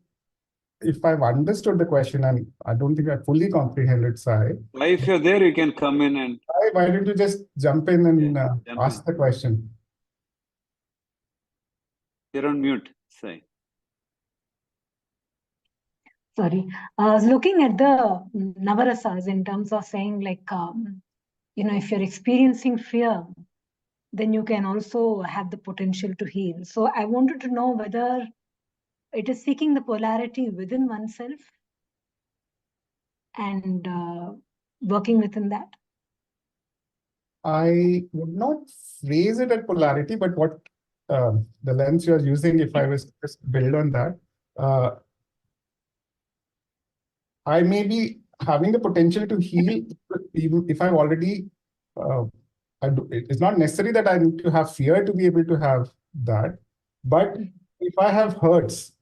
if I've understood the question, and I don't think I fully comprehended, Sai. Sai, if you're there, you can come in and... Sai, why don't you just jump in and jump ask the question? You're on mute, Sai. Sorry, I was looking at the Navarasas in terms of saying like, if you're experiencing fear, then you can also have the potential to heal. So I wanted to know whether it is seeking the polarity within oneself and working within that. I would not phrase it at polarity, but what the lens you're using, if I was to just build on that, I may be having the potential to heal even if I've already, it's not necessary that I need to have fear to be able to have that. But if I have hurts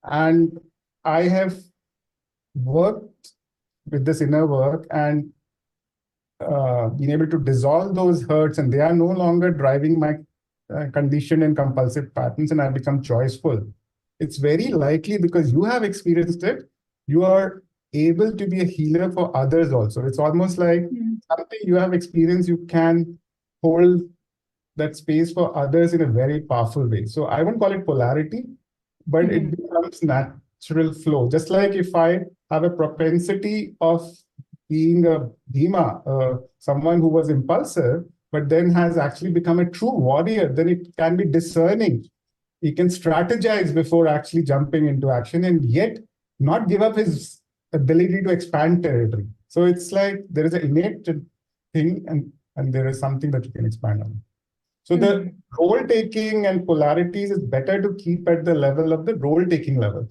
and I have worked with this inner work and been able to dissolve those hurts and they are no longer driving my conditioned in compulsive patterns and I become choiceful, it's very likely because you have experienced it, you are able to be a healer for others also. It's almost like something you have experienced, you can hold that space for others in a very powerful way. So I won't call it polarity, but it becomes natural flow. Just like if I have a propensity of being a Bhima, someone who was impulsive, but then has actually become a true warrior, then it can be discerning. He can strategize before actually jumping into action and yet not give up his ability to expand territory. So it's like there is an innate thing and there is something that you can expand on. So the role taking and polarities is better to keep at the level of the role taking level.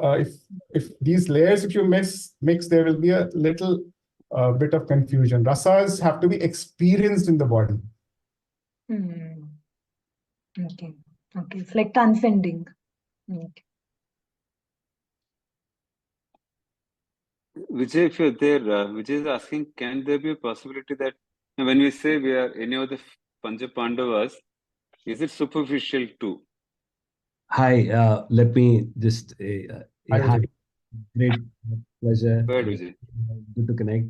If these layers, if you mix, there will be a little bit of confusion. Rasas have to be experienced in the body. Okay. Okay. It's like transcending. Okay. Vijay, if you're there, Vijay is asking, can there be a possibility that when we say we are any of the Pancha Pandavas, is it superficial too? Hi, let me just hi, great pleasure. Go ahead, Vijay. Good to connect.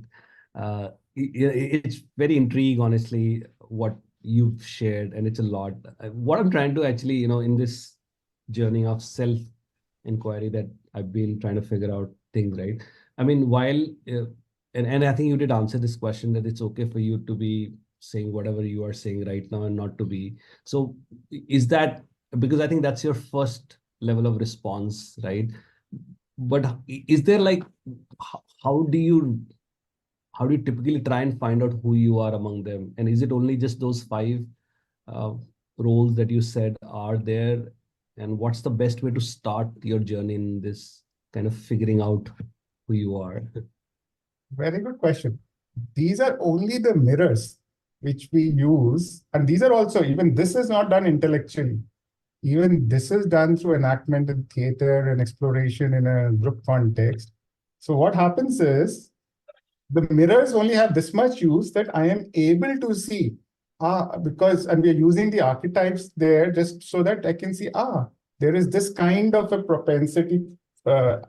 It's very intriguing, honestly, what you've shared, and it's a lot. What I'm trying to actually, in this journey of self-inquiry that I've been trying to figure out things, right? I mean, while, and I think you did answer this question that it's okay for you to be saying whatever you are saying right now and not to be. So is that, because I think that's your first level of response, right? But is there like, how do you typically try and find out who you are among them? And is it only just those 5 roles that you said are there? And what's the best way to start your journey in this kind of figuring out who you are? Very good question. These are only the mirrors which we use. And these are also, even this is not done intellectually. Even this is done through enactment in theater and exploration in a group context. So what happens is, the mirrors only have this much use that I am able to see, because, and we are using the archetypes there just so that I can see, there is this kind of a propensity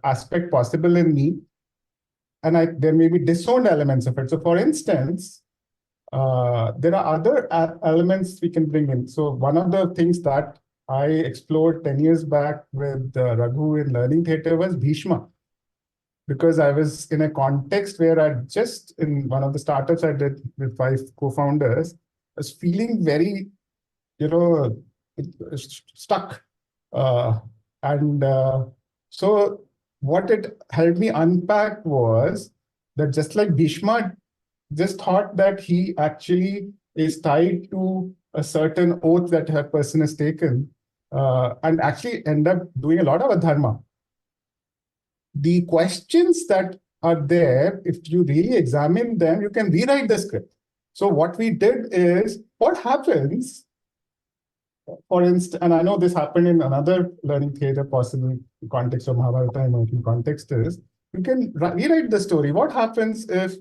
aspect possible in me, and there may be disowned elements of it. So for instance, there are other elements we can bring in. So one of the things that I explored 10 years back with Raghu in learning theater was Bhishma. Because I was in a context where I just, in one of the startups I did with 5 co-founders, was feeling very, stuck. So what it helped me unpack was that just like Bhishma just thought that he actually is tied to a certain oath that a person has taken, and actually end up doing a lot of adharma. The questions that are there, if you really examine them, you can rewrite the script. So what we did is, what happens, for instance, and I know this happened in another learning theater, possible context of Mahabharata emerging context is, you can rewrite the story. What happens if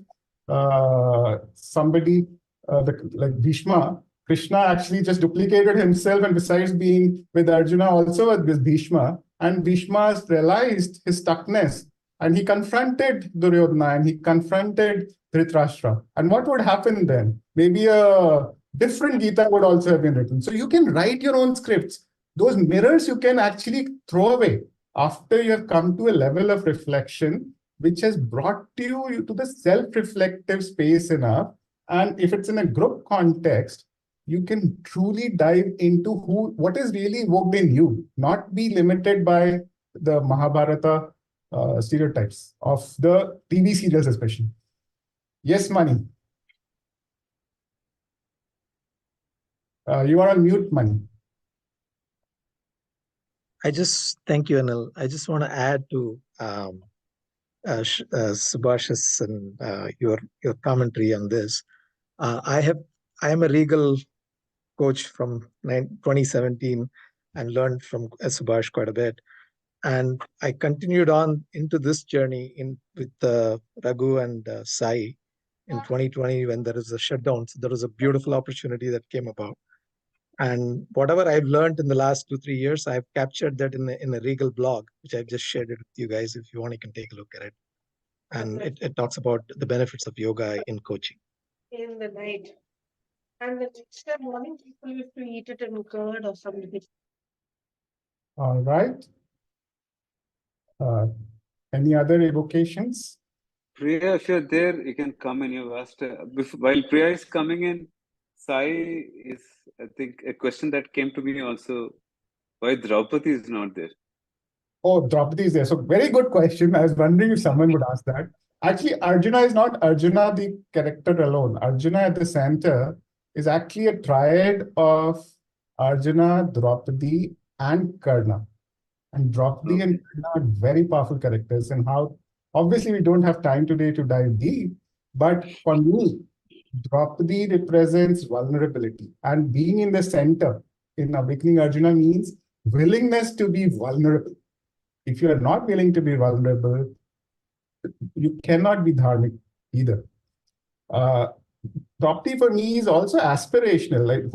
somebody, like Bhishma, Krishna actually just duplicated himself, and besides being with Arjuna, also with Bhishma, and Bhishma realized his stuckness, and he confronted Duryodhana, and he confronted Dhritarashtra. And what would happen then? Maybe a different Gita would also have been written. So you can write your own scripts. Those mirrors you can actually throw away after you have come to a level of reflection, which has brought you to the self-reflective space enough. And if it's in a group context, you can truly dive into what is really evoked in you, not be limited by the Mahabharata stereotypes of the TV serials especially. Yes, Mani. You are on mute, Mani. Thank you, Anil. I just want to add to Subhash's and your commentary on this. I am a Regal coach from 2017 and learned from Subhash quite a bit. And I continued on into this journey with Raghu and Sai in 2020 when there is a shutdown. So there was a beautiful opportunity that came about. And whatever I've learned in the last 2-3 years, I've captured that in a Regal blog, which I've just shared it with you guys. If you want, you can take a look at it. And it talks about the benefits of yoga in coaching. In the night. And the next morning, people used to eat it in curd or something. All right. Any other evocations? Priya, if you're there, you can come in. You've asked. While Priya is coming in, Sai is, I think, a question that came to me also. Why Draupadi is not there? Oh, Draupadi is there. So very good question. I was wondering if someone would ask that. Actually, Arjuna is not Arjuna, the character alone. Arjuna at the center is actually a triad of Arjuna, Draupadi, and Karna. And Draupadi and Karna are very powerful characters. And how, obviously, we don't have time today to dive deep, but for me, Draupadi represents vulnerability. And being in the center in Awakening Arjuna means willingness to be vulnerable. If you are not willing to be vulnerable, you cannot be dharmic either. Draupadi for me is also aspirational. Like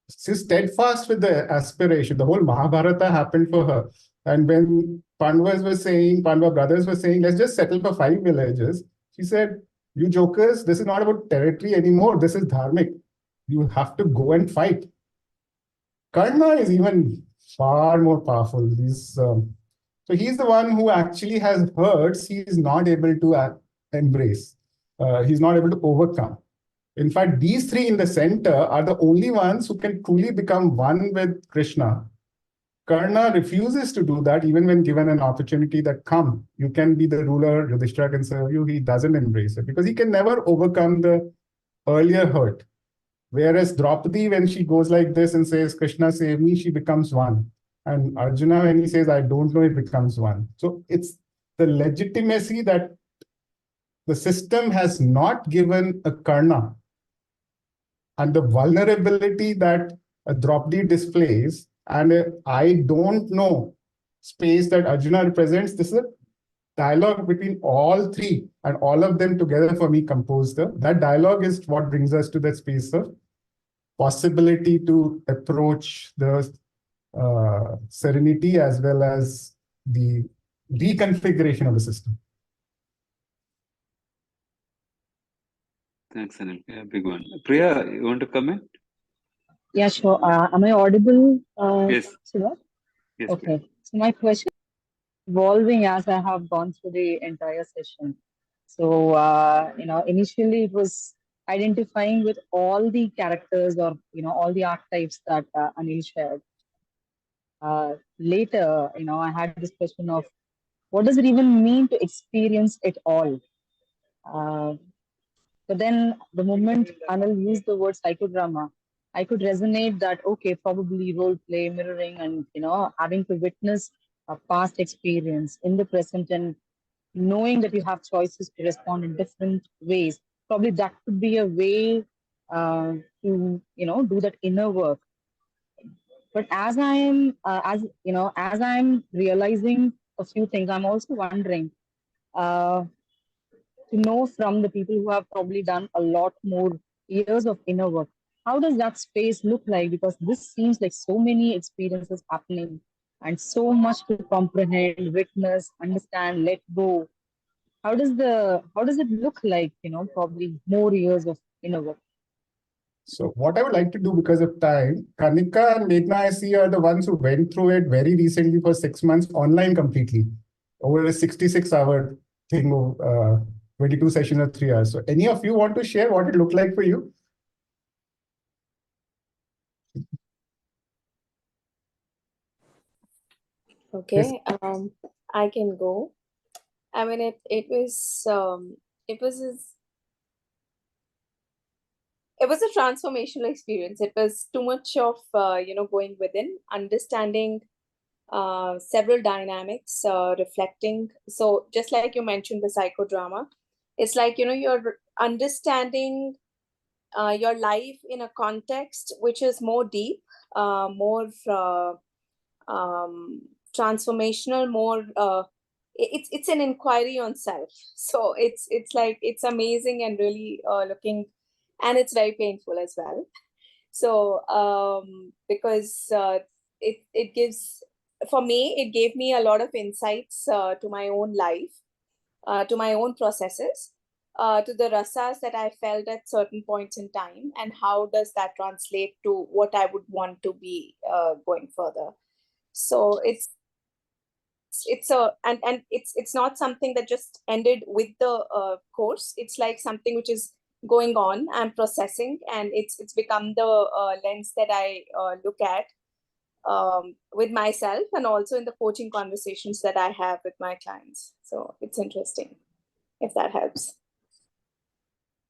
she's steadfast with the aspiration. The whole Mahabharata happened for her. And when Pandava brothers were saying, let's just settle for 5 villages, she said, you jokers, this is not about territory anymore. This is dharmic. You have to go and fight. Karna is even far more powerful. So he's the one who actually has hurts he is not able to embrace. He's not able to overcome. In fact, these three in the center are the only ones who can truly become one with Krishna. Karna refuses to do that even when given an opportunity that come, you can be the ruler, Yudhishthira can serve you. He doesn't embrace it because he can never overcome the earlier hurt. Whereas Draupadi, when she goes like this and says, Krishna save me, she becomes one. And Arjuna, when he says, I don't know, it becomes one. So it's the legitimacy that the system has not given a Karna and the vulnerability that a Draupadi displays and I don't know space that Arjuna represents. This is a dialogue between all three and all of them together for me composed. That dialogue is what brings us to that space of possibility to approach the serenity as well as the reconfiguration of the system. Thanks, Anil. Yeah, big one. Priya, you want to comment? Yeah, sure. Am I audible? Yes. Shiva? Yes. Okay. Priya. So my question is evolving as I have gone through the entire session. So, initially it was identifying with all the characters or, all the archetypes that Anil shared. Later, I had this question of what does it even mean to experience it all? But then the moment Anil used the word psychodrama, I could resonate that, okay, probably role play, mirroring, and, having to witness a past experience in the present and knowing that you have choices to respond in different ways. Probably that could be a way to, do that inner work. But as I'm realizing a few things, I'm also wondering, to know from the people who have probably done a lot more years of inner work, how does that space look like? Because this seems like so many experiences happening and so much to comprehend, witness, understand, let go. How does it look like, probably more years of inner work? So what I would like to do because of time, Kanika and Meghna, I see are the ones who went through it very recently for 6 months online completely over a 66-hour thing of 22 sessions of 3 hours. So any of you want to share what it looked like for you? Okay, I can go. I mean, it was a transformational experience. It was too much of going within, understanding several dynamics, reflecting. So just like you mentioned, the psychodrama, it's like you're understanding your life in a context which is more deep, more transformational, more it's an inquiry on self. So it's like it's amazing and really looking, and it's very painful as well. So because it gives, for me, it gave me a lot of insights to my own life, to my own processes, to the rasas that I felt at certain points in time, and how does that translate to what I would want to be going further. So it's not something that just ended with the course. It's like something which is going on. I'm processing, and it's become the lens that I look at with myself, and also in the coaching conversations that I have with my clients. So it's interesting, if that helps.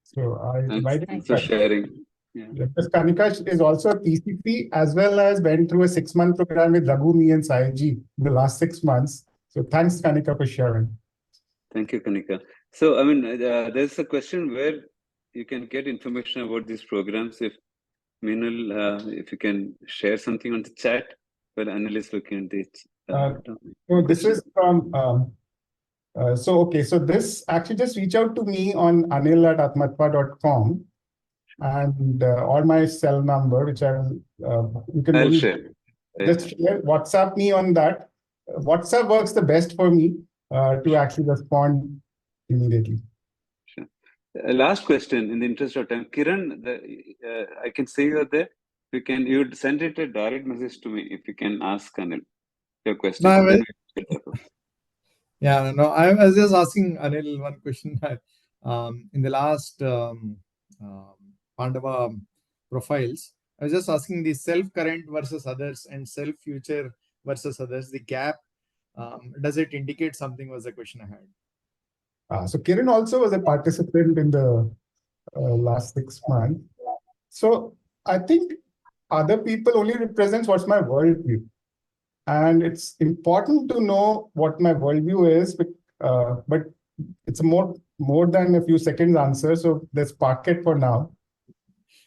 So I invited Thanks for sharing. Yeah. Because Kanika is also a PCP, as well as went through a 6-month program with Raghu, me, and Saiji in the last 6 months. So thanks, Kanika, for sharing. Thank you, Kanika. So, I mean, there's a question where you can get information about these programs. If Meenal, if you can share something on the chat, well, Anil is looking at this. So this is from, so this actually just reach out to me on anil@atmatva.com, and or my cell number, which you can I'll maybe share. just share, WhatsApp me on that. WhatsApp works the best for me to actually respond immediately. Sure. Last question, in the interest of time, Kiran, I can see you there. You'd send it a direct message to me if you can ask Anil your question. No, yeah, no, I was just asking Anil one question. In the last Pandava profiles, I was just asking the self-current versus others and self-future versus others, the gap, does it indicate something, was the question I had. So Kiran also was a participant in the last 6 months. So I think other people only represents what's my worldview. And it's important to know what my worldview is, but it's more than a few seconds answer. So let's park it for now.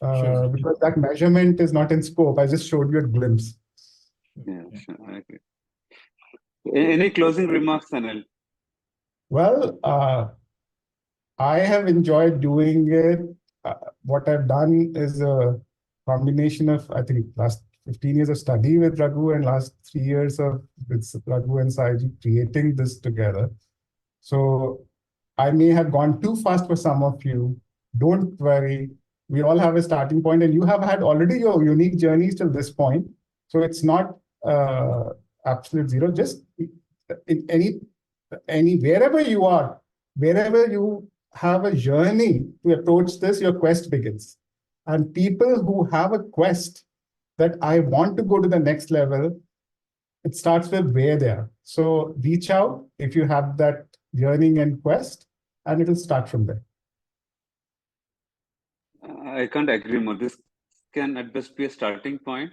Because that measurement is not in scope. I just showed you a glimpse. Yeah, sure, I agree. Any closing remarks, Anil? Well, I have enjoyed doing it. What I've done is a combination of, I think, last 15 years of study with Raghu and last 3 years of with Raghu and Saiji creating this together. So I may have gone too fast for some of you. Don't worry. We all have a starting point, and you have had already your unique journeys till this point. So it's not absolute zero. Just in wherever you are, wherever you have a journey to approach this, your quest begins. And people who have a quest that I want to go to the next level, it starts with where they are. So reach out if you have that yearning and quest, and it'll start from there. I can't agree more. This can at best be a starting point.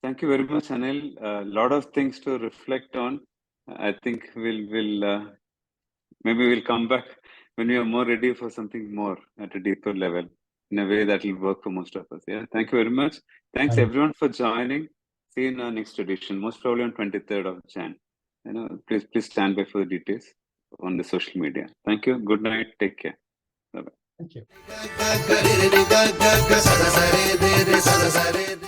Thank you very much, Anil. A lot of things to reflect on. I think maybe we'll come back when we are more ready for something more at a deeper level, in a way that will work for most of us. Yeah. Thank you very much. Thanks everyone for joining. See you in our next edition, most probably on 23rd of Jan. Please stand by for the details on the social media. Thank you. Good night. Take care. Bye-bye. Thank you.